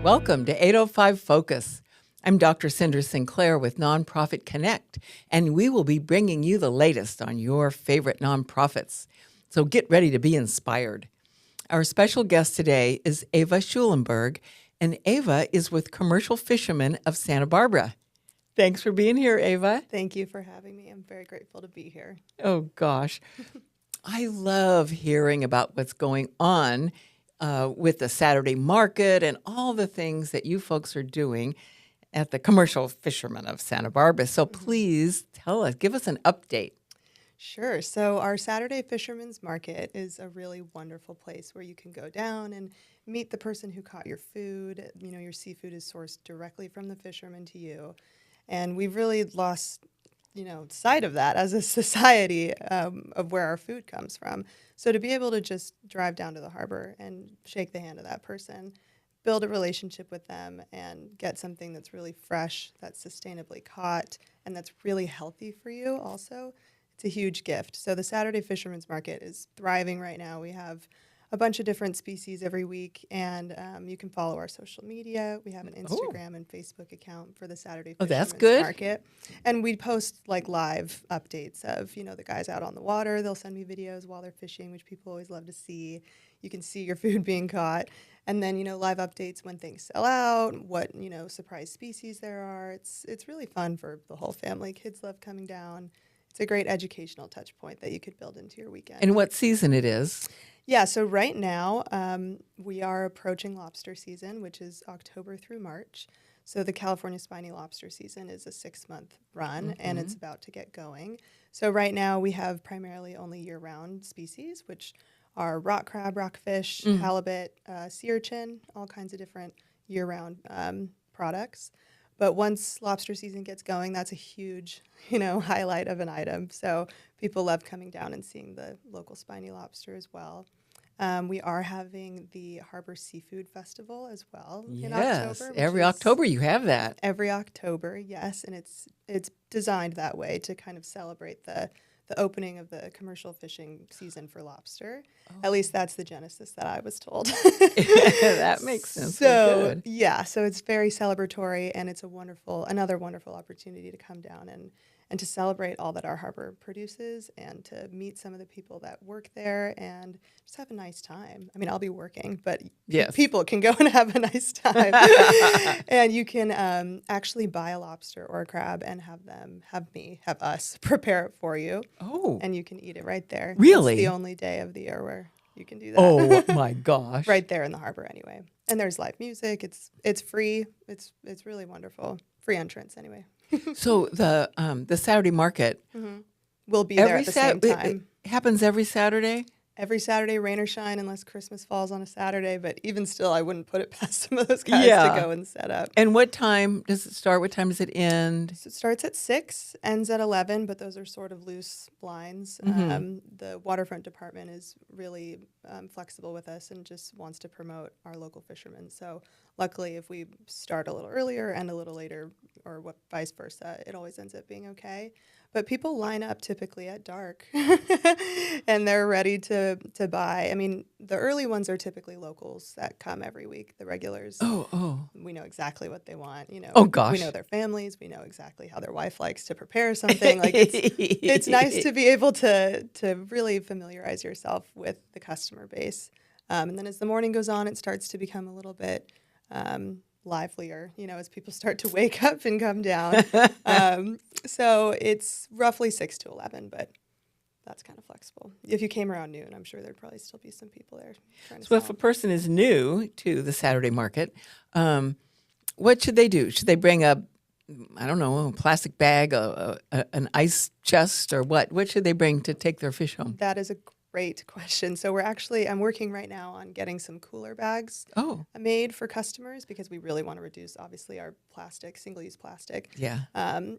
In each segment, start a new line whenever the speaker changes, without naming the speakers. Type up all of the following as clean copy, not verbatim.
Welcome to 805 Focus. I'm Dr. Cinder Sinclair with Nonprofit Connect, and we will be bringing you the latest on your favorite nonprofits. So get ready to be inspired. Our special guest today is Ava Schulenberg, and Ava is with Commercial Fishermen of Santa Barbara. Thanks for being here, Ava.
Thank you for having me. I'm very grateful to be here.
Oh, gosh. I love hearing about what's going on with the Saturday market and all the things that you folks are doing at the Commercial Fishermen of Santa Barbara. So please tell us, give us an update.
Sure. So our Saturday Fisherman's Market is a really wonderful place where you can go down and meet the person who caught your food. You know, your seafood is sourced directly from the fisherman to you. And we've really lost, sight of that as a society of where our food comes from. So to be able to just drive down to the harbor and shake the hand of that person, build a relationship with them, and get something that's really fresh, that's sustainably caught, and that's really healthy for you also, it's a huge gift. So the Saturday Fisherman's Market is thriving right now. We have a bunch of different species every week, and you can follow our social media. We have an Instagram and Facebook account for the Saturday
that's
Fisherman's
good.
Market. And we post like live updates of, the guys out on the water. They'll send me videos while they're fishing, which people always love to see. You can see your food being caught. And then, live updates when things sell out, what, surprise species there are. It's really fun for the whole family. Kids love coming down. It's a great educational touch point that you could build into your weekend.
And what season it is?
Yeah, so right now we are approaching lobster season, which is October through March. So the California spiny lobster season is a 6-month run, and it's about to get going. So right now we have primarily only year-round species, which are rock crab, rockfish, halibut, sea urchin, all kinds of different year-round products. But once lobster season gets going, that's a huge, highlight of an item. So people love coming down and seeing the local spiny lobster as well. We are having the Harbor Seafood Festival as well in October.
Every October you have that.
Every October, yes. And it's designed that way to kind of celebrate the opening of the commercial fishing season for lobster. At least that's the genesis that I was told.
That makes sense.
So, yeah, so it's very celebratory, and it's another wonderful opportunity to come down and to celebrate all that our harbor produces and to meet some of the people that work there and just have a nice time. I mean, I'll be working, but people can go and have a nice time. And you can actually buy a lobster or a crab and have us prepare it for you.
Oh.
And you can eat it right there.
Really?
It's the only day of the year where you can do that.
Oh, my gosh.
Right there in the harbor anyway. And there's live music. It's free. It's really wonderful. Free entrance anyway.
So the Saturday market
We'll be there at the same time.
It happens every Saturday?
Every Saturday, rain or shine, unless Christmas falls on a Saturday. But even still, I wouldn't put it past some of those guys to go and set up.
And what time does it start? What time does it end?
So it starts at 6, ends at 11, but those are sort of loose lines. The waterfront department is really flexible with us and just wants to promote our local fishermen. So luckily, if we start a little earlier and a little later, or vice versa, it always ends up being okay. But people line up typically at dark, and they're ready to buy. I mean, the early ones are typically locals that come every week. The regulars, we know exactly what they want.
Oh, gosh.
We know their families. We know exactly how their wife likes to prepare something. Like it's nice to be able to really familiarize yourself with the customer base. And then as the morning goes on, it starts to become a little bit livelier, as people start to wake up and come down. So it's roughly 6 to 11, but that's kind of flexible. If you came around noon, I'm sure there'd probably still be some people there trying to
So
sell.
if a person is new to the Saturday market, what should they do? Should they bring a plastic bag, an ice chest, or what? What should they bring to take their fish home?
That is a great question. So I'm working right now on getting some cooler bags made for customers because we really want to reduce, obviously, our single-use plastic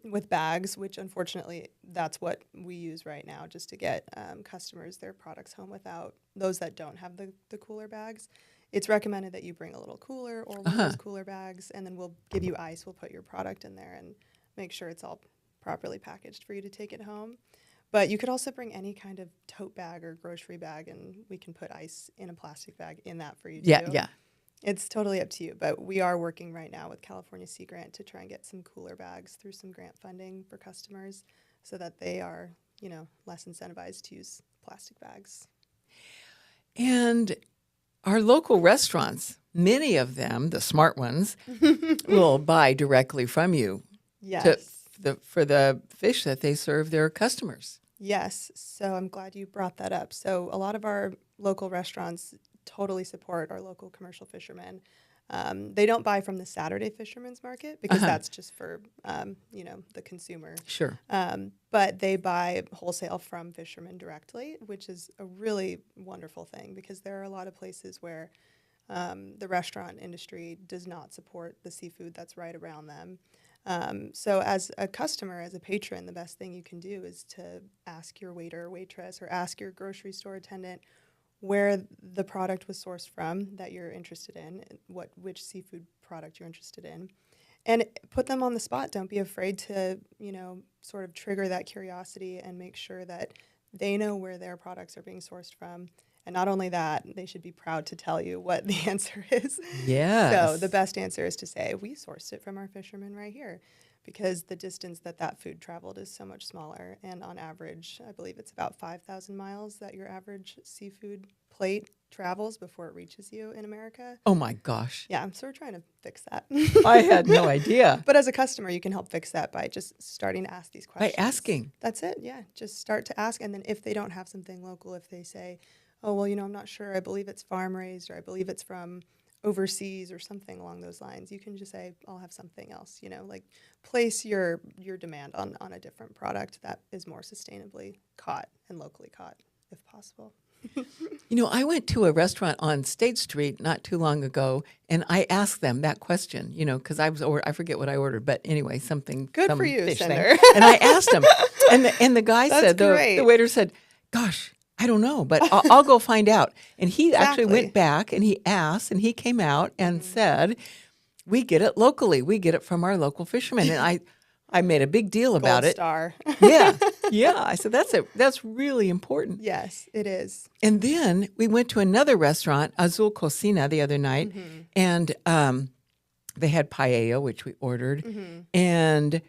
with bags, which unfortunately that's what we use right now just to get customers their products home without those that don't have the cooler bags. It's recommended that you bring a little cooler or one of those cooler bags, and then we'll give you ice. We'll put your product in there and make sure it's all properly packaged for you to take it home. But you could also bring any kind of tote bag or grocery bag, and we can put ice in a plastic bag in that for you, too.
Yeah.
It's totally up to you, but we are working right now with California Sea Grant to try and get some cooler bags through some grant funding for customers so that they are, less incentivized to use plastic bags.
And our local restaurants, many of them, the smart ones, will buy directly from you
Yes.
for the fish that they serve their customers.
Yes. So I'm glad you brought that up. So a lot of our local restaurants totally support our local commercial fishermen. They don't buy from the Saturday Fishermen's Market because that's just for, the consumer.
Sure.
But they buy wholesale from fishermen directly, which is a really wonderful thing because there are a lot of places where the restaurant industry does not support the seafood that's right around them. So as a customer, as a patron, the best thing you can do is to ask your waiter or waitress or ask your grocery store attendant where the product was sourced from that you're interested in, which seafood product you're interested in, and put them on the spot. Don't be afraid to, sort of trigger that curiosity and make sure that they know where their products are being sourced from. And not only that, they should be proud to tell you what the answer is.
Yes.
So the best answer is to say, we sourced it from our fishermen right here, because the distance that food traveled is so much smaller. And on average, I believe it's about 5,000 miles that your average seafood plate travels before it reaches you in America.
Oh, my gosh.
Yeah, so we're trying to fix that.
I had no idea.
But as a customer, you can help fix that by just starting to ask these questions.
By asking.
That's it, yeah. Just start to ask. And then if they don't have something local, if they say, oh, well, I'm not sure, I believe it's farm raised, or I believe it's from overseas or something along those lines, you can just say, I'll have something else, like place your demand on a different product that is more sustainably caught and locally caught if possible.
I went to a restaurant on State Street not too long ago, and I asked them that question, because I forget what I ordered, but anyway, something.
Good
some
for you,
fish
Cinder.
thing. And I asked him, and the guy
That's
said,
great.
the waiter said, gosh, I don't know, but I'll go find out. And he actually
Exactly.
went back and he asked, and he came out and said, we get it locally. We get it from our local fishermen. And I made a big deal about
Gold
it.
star.
Yeah. I said, that's really important.
Yes, it is.
And then we went to another restaurant, Azul Cocina, the other night, and they had paella, which we ordered. And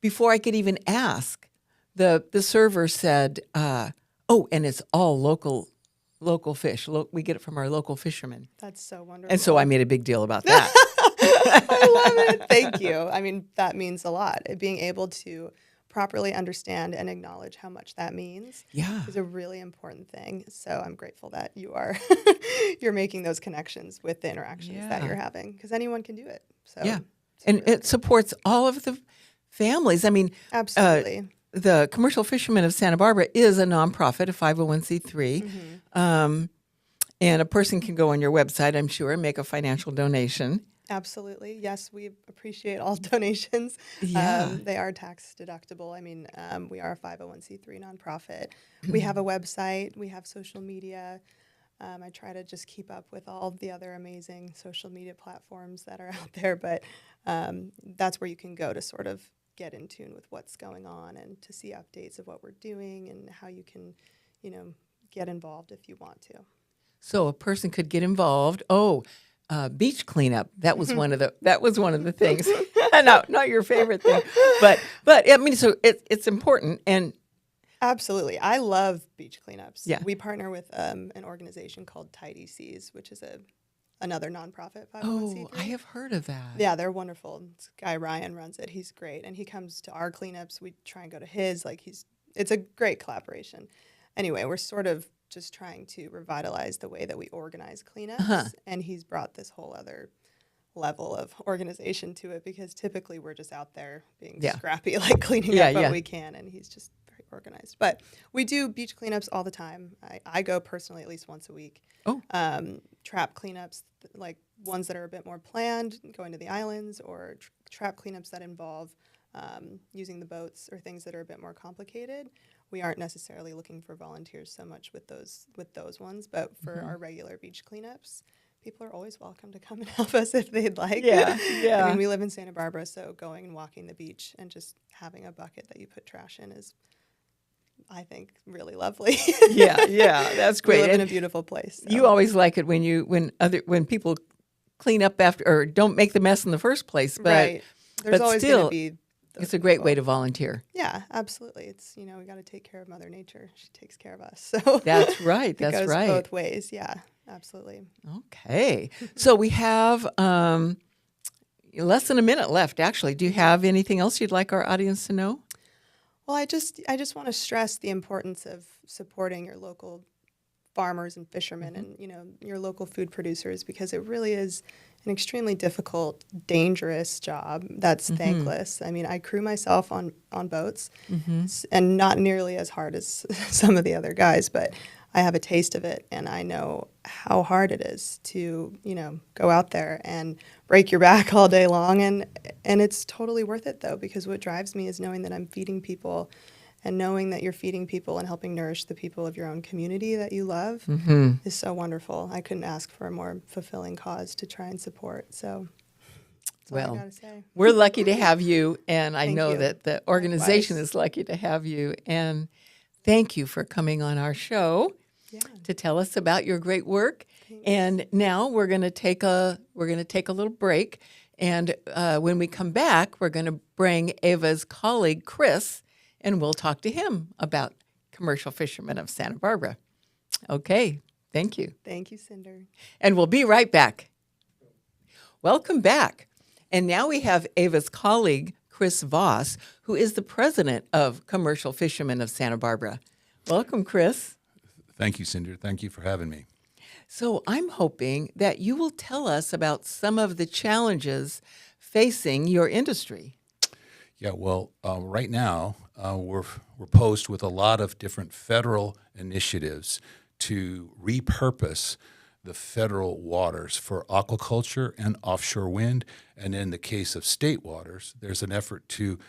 before I could even ask, the server said, oh, and it's all local fish. We get it from our local fishermen.
That's so wonderful.
And so I made a big deal about that.
I love it. Thank you. I mean, that means a lot. Being able to properly understand and acknowledge how much that means is a really important thing. So I'm grateful that you're making those connections with the interactions that you're having, because anyone can do it. So
and really it supports all of the families. I mean,
absolutely.
The Commercial Fishermen of Santa Barbara is a nonprofit, a 501c3. And a person can go on your website, I'm sure, and make a financial donation.
Absolutely. Yes, we appreciate all donations.
Yeah.
They are tax deductible. I mean, we are a 501c3 nonprofit. We have a website. We have social media. I try to just keep up with all the other amazing social media platforms that are out there. But that's where you can go to sort of get in tune with what's going on and to see updates of what we're doing and how you can, get involved if you want to.
So a person could get involved. Beach cleanup. That was one of the things. No, not your favorite thing, but I mean, so it's important. And
absolutely, I love beach cleanups.
Yeah.
We partner with an organization called Tidy Seas, which is another nonprofit 501c3.
Oh, I have heard of that.
Yeah, they're wonderful. This guy Ryan runs it. He's great, and he comes to our cleanups. We try and go to his. It's a great collaboration. Anyway, we're sort of just trying to revitalize the way that we organize cleanups, and he's brought this whole other level of organization to it, because typically we're just out there being scrappy, cleaning up what we can, and he's just very organized. But we do beach cleanups all the time. I go personally at least once a week. Trap cleanups, like ones that are a bit more planned, going to the islands, or trap cleanups that involve using the boats or things that are a bit more complicated. We aren't necessarily looking for volunteers so much with those ones, but for our regular beach cleanups, people are always welcome to come and help us if they'd like.
Yeah.
I mean, we live in Santa Barbara, so going and walking the beach and just having a bucket that you put trash in is, I think, really lovely.
Yeah, that's great.
We live in a beautiful place. So.
You always like it when people clean up after, or don't make the mess in the first place. But
Right. There's
but
always
still,
going to be those
it's a great
people.
way to volunteer.
Yeah, absolutely. It's, we got to take care of Mother Nature. She takes care of us. So
That's right.
it
That's
goes
right.
both ways. Yeah, absolutely.
Okay. So we have less than a minute left, actually. Do you have anything else you'd like our audience to know?
Well, I just want to stress the importance of supporting your local farmers and fishermen and your local food producers, because it really is an extremely difficult, dangerous job that's thankless. I mean, I crew myself on boats and not nearly as hard as some of the other guys, but I have a taste of it and I know how hard it is to, go out there and break your back all day long, and it's totally worth it though, because what drives me is knowing that I'm feeding people. And knowing that you're feeding people and helping nourish the people of your own community that you love is so wonderful. I couldn't ask for a more fulfilling cause to try and support. So that's all I got to say.
We're lucky to have you, and I
Thank
know
you.
that the organization
Likewise.
is lucky to have you. And thank you for coming on our show to tell us about your great work.
Thanks.
And now we're going to take a little break. And when we come back, we're going to bring Ava's colleague Chris, and we'll talk to him about commercial fishermen of Santa Barbara. Okay, thank you.
Thank you, Cinder.
And we'll be right back. Welcome back. And now we have Ava's colleague, Chris Voss, who is the president of Commercial Fishermen of Santa Barbara. Welcome, Chris.
Thank you, Cinder. Thank you for having me.
So I'm hoping that you will tell us about some of the challenges facing your industry.
Yeah, well, right now we're posed with a lot of different federal initiatives to repurpose the federal waters for aquaculture and offshore wind. And in the case of state waters, there's an effort to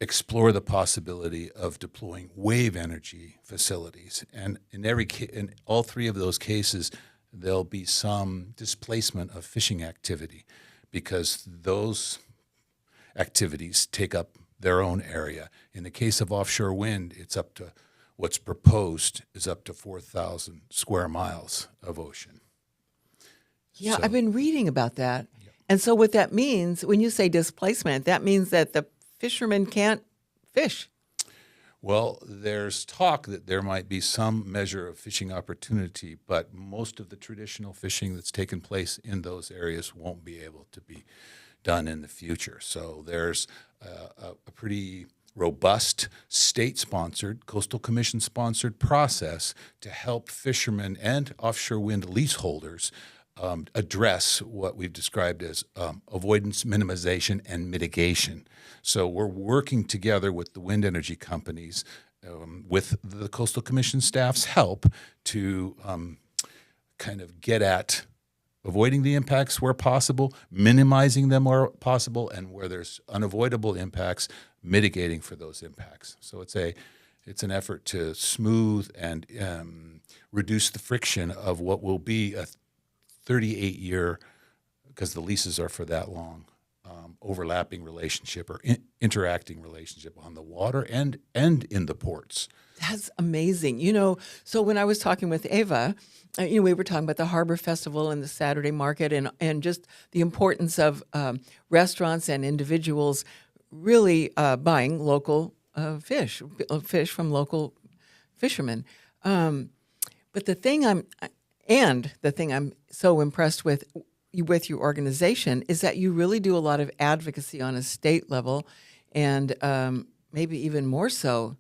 explore the possibility of deploying wave energy facilities. And in all three of those cases, there'll be some displacement of fishing activity because those activities take up their own area. In the case of offshore wind, it's up to what's proposed is up to 4,000 square miles of ocean.
Yeah,
So-
I've been reading about that. And so what that means, when you say displacement, that means that the fishermen can't fish.
Well, there's talk that there might be some measure of fishing opportunity, but most of the traditional fishing that's taken place in those areas won't be able to be done in the future. So there's a pretty robust state-sponsored, Coastal Commission-sponsored process to help fishermen and offshore wind leaseholders address what we've described as avoidance, minimization, and mitigation. So we're working together with the wind energy companies, with the Coastal Commission staff's help, to kind of get at avoiding the impacts where possible, minimizing them where possible, and where there's unavoidable impacts, mitigating for those impacts. So it's an effort to smooth and reduce the friction of what will be a 38-year, because the leases are for that long, overlapping relationship or interacting relationship on the water and in the ports.
That's amazing. So when I was talking with Ava, we were talking about the Harbor Festival and the Saturday market and just the importance of restaurants and individuals really buying local fish from local fishermen. But the thing I'm so impressed with your organization is that you really do a lot of advocacy on a state level, and maybe even more so.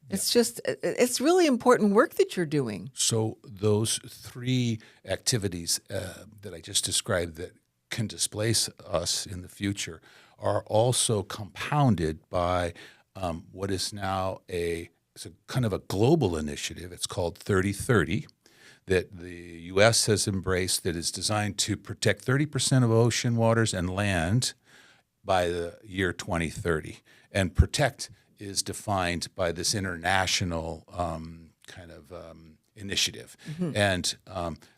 It's really important work that you're doing.
So those three activities that I just described that can displace us in the future are also compounded by what is now it's a kind of a global initiative. It's called 3030 that the U.S. has embraced, that is designed to protect 30% of ocean waters and land by the year 2030. And protect is defined by this international initiative. And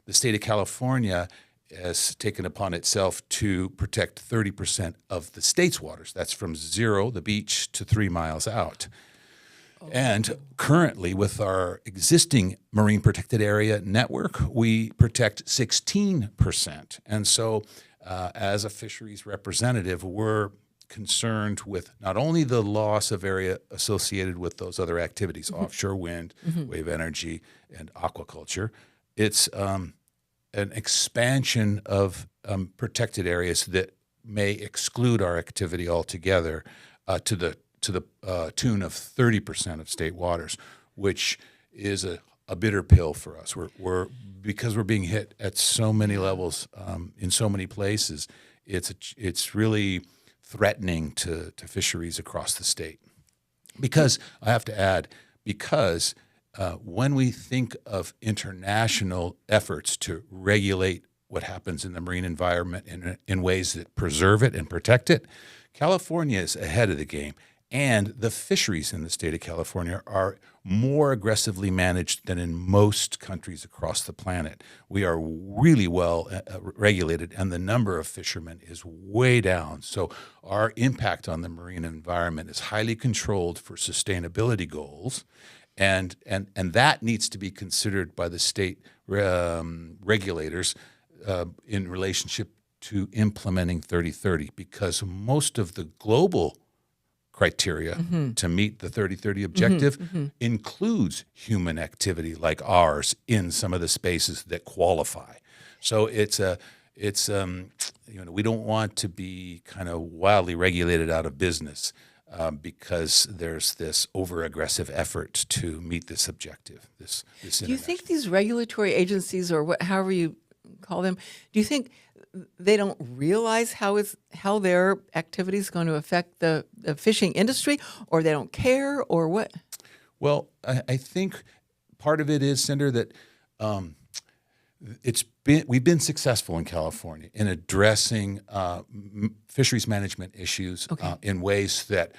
the state of California has taken upon itself to protect 30% of the state's waters. That's from zero, the beach, to 3 miles out. And currently, with our existing marine protected area network, we protect 16%. And so as a fisheries representative, we're concerned with not only the loss of area associated with those other activities, offshore wind, wave energy, and aquaculture. It's an expansion of protected areas that may exclude our activity altogether to the tune of 30% of state waters, which is a bitter pill for us. Because we're being hit at so many levels in so many places. It's really threatening to fisheries across the state. Because I have to add, when we think of international efforts to regulate what happens in the marine environment in ways that preserve it and protect it, California is ahead of the game. And the fisheries in the state of California are more aggressively managed than in most countries across the planet. We are really well regulated, and the number of fishermen is way down. So our impact on the marine environment is highly controlled for sustainability goals, and that needs to be considered by the state regulators in relationship to implementing 3030, because most of the global criteria to meet the 3030 objective includes human activity like ours in some of the spaces that qualify. So we don't want to be kind of wildly regulated out of business because there's this over-aggressive effort to meet this objective.
Do you think these regulatory agencies, or however you call them, do you think they don't realize how their activity is going to affect the fishing industry, or they don't care, or what?
Well, I think part of it is, Cinder, that we've been successful in California in addressing fisheries management issues in ways that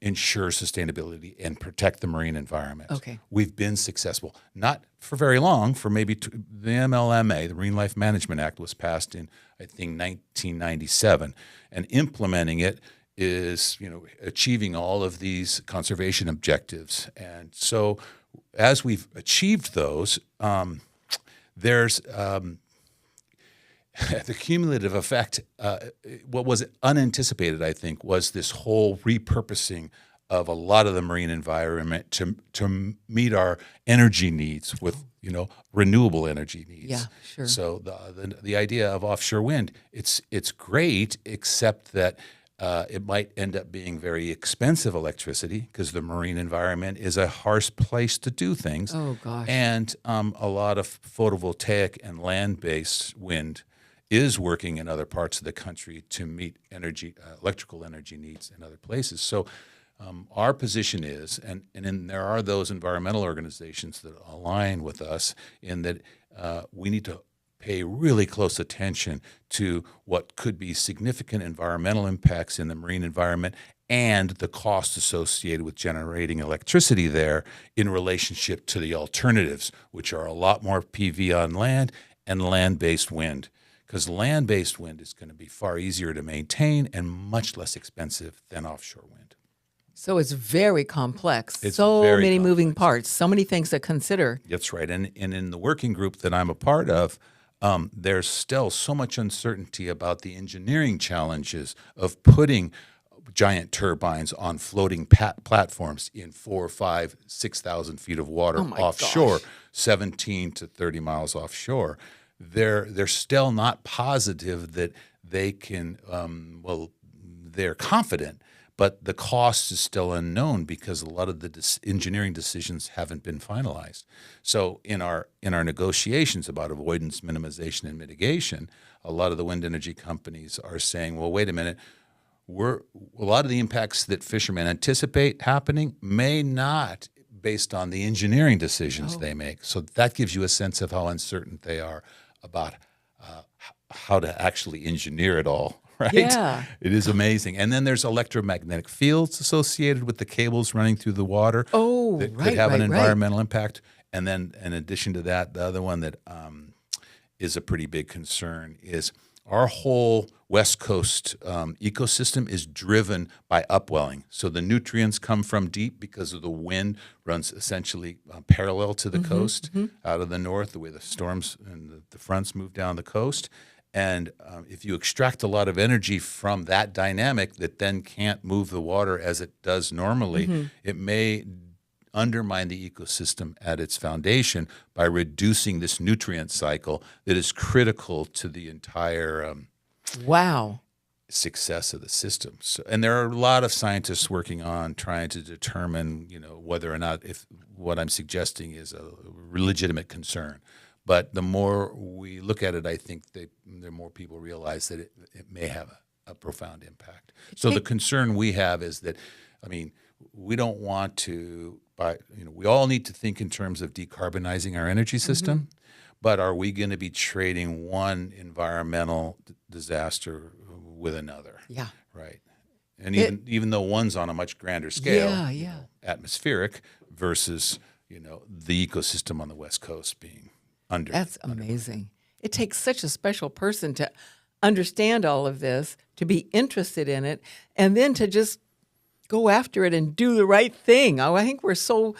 ensure sustainability and protect the marine environment.
Okay.
We've been successful, not for very long. For maybe the MLMA, the Marine Life Management Act, was passed in, I think, 1997, and implementing it is, achieving all of these conservation objectives. And so, as we've achieved those, there's the cumulative effect. What was unanticipated, I think, was this whole repurposing of a lot of the marine environment to meet our energy needs with renewable energy needs.
Yeah, sure.
So the idea of offshore wind, it's great, except that it might end up being very expensive electricity because the marine environment is a harsh place to do things.
Oh gosh.
And a lot of photovoltaic and land-based wind is working in other parts of the country to meet electrical energy needs in other places. So our position is, and there are those environmental organizations that align with us in that we need to pay really close attention to what could be significant environmental impacts in the marine environment and the cost associated with generating electricity there in relationship to the alternatives, which are a lot more PV on land and land-based wind. Because land-based wind is going to be far easier to maintain and much less expensive than offshore wind.
So it's very complex.
It's
so
very
many moving
complex.
parts, so many things to consider.
That's right. And in the working group that I'm a part of, there's still so much uncertainty about the engineering challenges of putting giant turbines on floating platforms in 4,000, 5,000, 6,000 feet of water offshore, 17 to 30 miles offshore. They're still not positive that they can, they're confident, but the cost is still unknown because a lot of the engineering decisions haven't been finalized. So in our negotiations about avoidance, minimization, and mitigation, a lot of the wind energy companies are saying, well, wait a minute, a lot of the impacts that fishermen anticipate happening may not, based on the engineering decisions they make. So that gives you a sense of how uncertain they are about how to actually engineer it all, right?
Yeah.
It is amazing. And then there's electromagnetic fields associated with the cables running through the water that could have an environmental impact. And then in addition to that, the other one that is a pretty big concern is our whole West Coast ecosystem is driven by upwelling. So the nutrients come from deep because of the wind runs essentially parallel to the coast out of the north, the way the storms and the fronts move down the coast. And if you extract a lot of energy from that dynamic that then can't move the water as it does normally, it may undermine the ecosystem at its foundation by reducing this nutrient cycle that is critical to the entire
Wow.
success of the system. So, and there are a lot of scientists working on trying to determine, whether or not if what I'm suggesting is a legitimate concern. But the more we look at it, I think the more people realize that it may have a profound impact. So the concern we have is that, we don't want to, we all need to think in terms of decarbonizing our energy system, but are we going to be trading one environmental disaster with another?
Yeah.
Right. And even though one's on a much grander scale, atmospheric versus, the ecosystem on the West Coast being under.
That's amazing. It takes such a special person to understand all of this, to be interested in it, and then to just go after it and do the right thing. I think we're so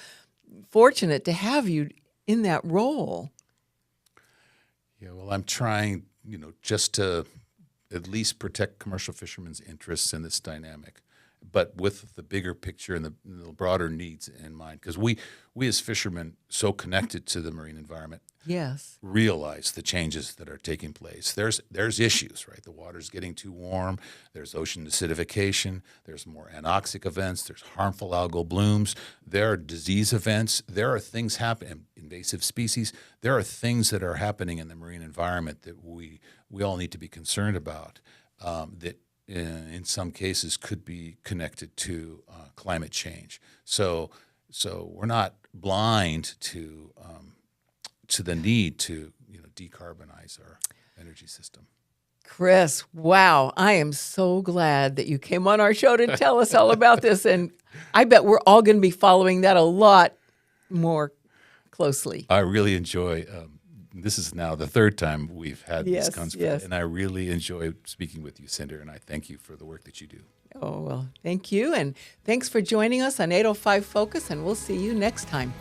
fortunate to have you in that role.
Yeah, well, I'm trying, just to at least protect commercial fishermen's interests in this dynamic, but with the bigger picture and the broader needs in mind. Because we as fishermen, so connected to the marine environment,
Yes.
realize the changes that are taking place. There's issues, right? The water's getting too warm. There's ocean acidification. There's more anoxic events. There's harmful algal blooms. There are disease events. There are things happening, invasive species. There are things that are happening in the marine environment that we all need to be concerned about, that in some cases could be connected to climate change. So we're not blind to the need to decarbonize our energy system.
Chris, wow. I am so glad that you came on our show to tell us all about this. And I bet we're all going to be following that a lot more closely.
I really enjoy, this is now the third time we've had
Yes,
this conversation,
yes.
and I really enjoy speaking with you, Cinder, and I thank you for the work that you do.
Oh, well, thank you. And thanks for joining us on 805 Focus, and we'll see you next time.